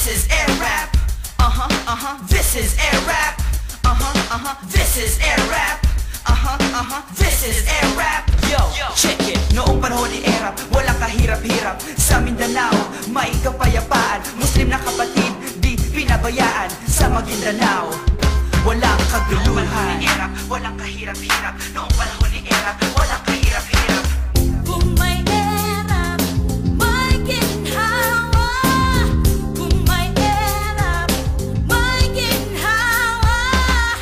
is air rap. This is air rap. This is air rap. This is air rap. Yo, check it. Noong panahon ni Erap, walang kahirap-hirap. Sa Mindanao, may kapayapaan. Muslim na kapatid, di pinabayaan. Sa Maguindanao, walang kaguluhan. Noong panahon ni Erap, walang kahirap-hirap. Noong panahon ni Erap, walang kahirap-hirap. Kung may erap, may ginhawa. Kung may erap, may ginhawa.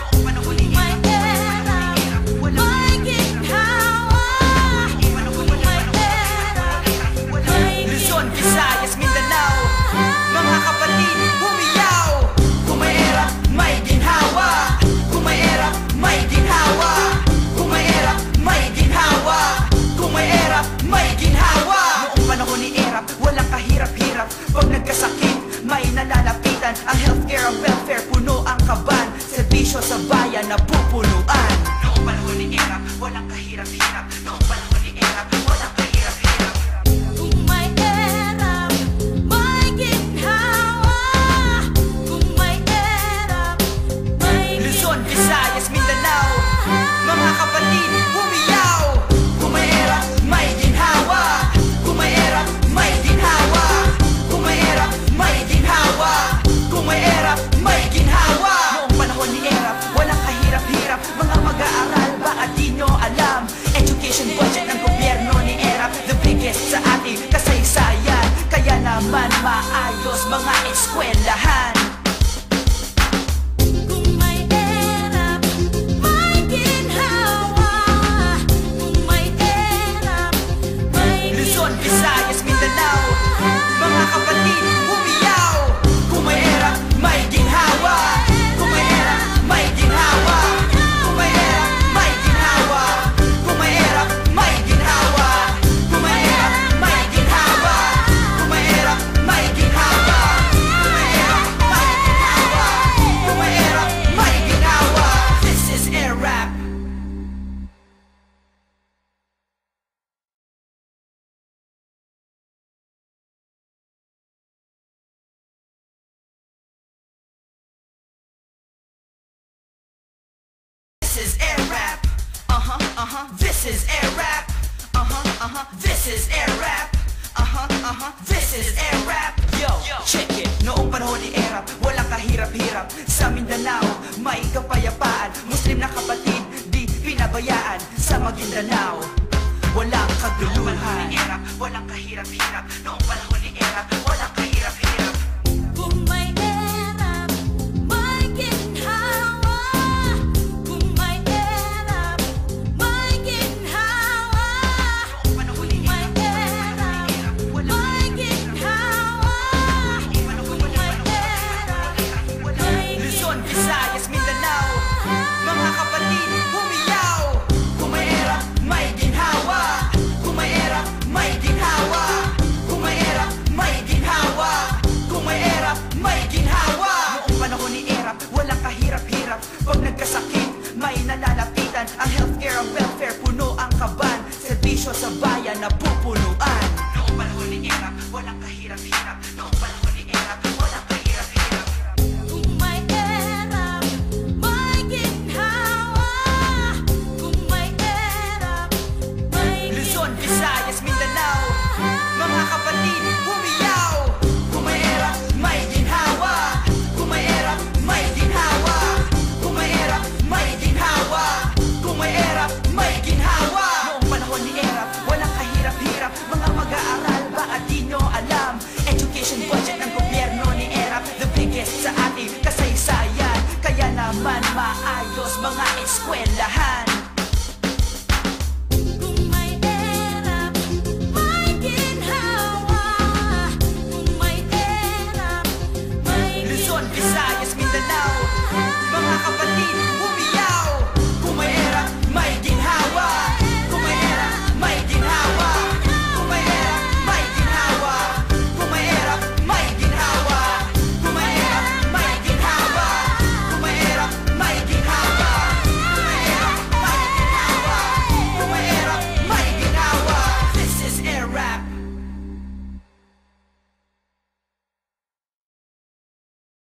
Noong panahon ni May Erap, erap, walang may ginhawa. Kung may erap, may Luzon, Visayas, Mindanao, mga kapatid, humiyaw. Kung may erap, may ginhawa. Kung may erap, may ginhawa. Kung may erap, may ginhawa. Kung may erap, may ginhawa. Noong panahon ni Erap, walang kahirap-hirap. Pag nagkasakit, may nalalapitan. Ang healthcare, ang welfare, puno ang kaban. Serbisyo sa bayan na pupunuan. Noong panahon ni Erap, walang kahirap-hirap. Noong panahon ni Erap, walang kahirap-hirap. Kung may erap, may ginhawa. Kung may erap, may Luzon, Visayas, Mindanao, mga kapatid, humiyaw. Kung may erap, may ginhawa. Kung may erap, may ginhawa. Kung may erap, may ginhawa. Kung may erap, may ginhawa. Noong panahon ni Erap, walang kahirap-hirap. Mga mag-aaral, baka di nyo alam. Education budget ng gobyerno ni Erap, the biggest sa ating kasaysayan. Kaya naman maayos mga eskwelahan. Kung may erap, may ginhawa. Kung may erap, may Luzon, Visayas, Mindanao, mga kapatid, humiyaw. Kung may erap, may ginhawa. Kung may erap, may ginhawa. Kung may erap, may ginhawa. Kung may erap, may ginhawa. Kung may erap, may ginhawa. Kung may erap, may ginhawa. Kung may erap, may ginhawa. Kung may erap, may ginhawa. This is air rap. This is air rap. This is air rap. This is air rap. This is air rap. Yo, check it. Noong panahon ni Erap, walang kahirap-hirap. Sa Mindanao, may kapayapaan. Muslim na kapatid, di pinabayaan. Sa Maguindanao, walang kaguluhan. Noong panahon ni Erap, walang kahirap-hirap. Noong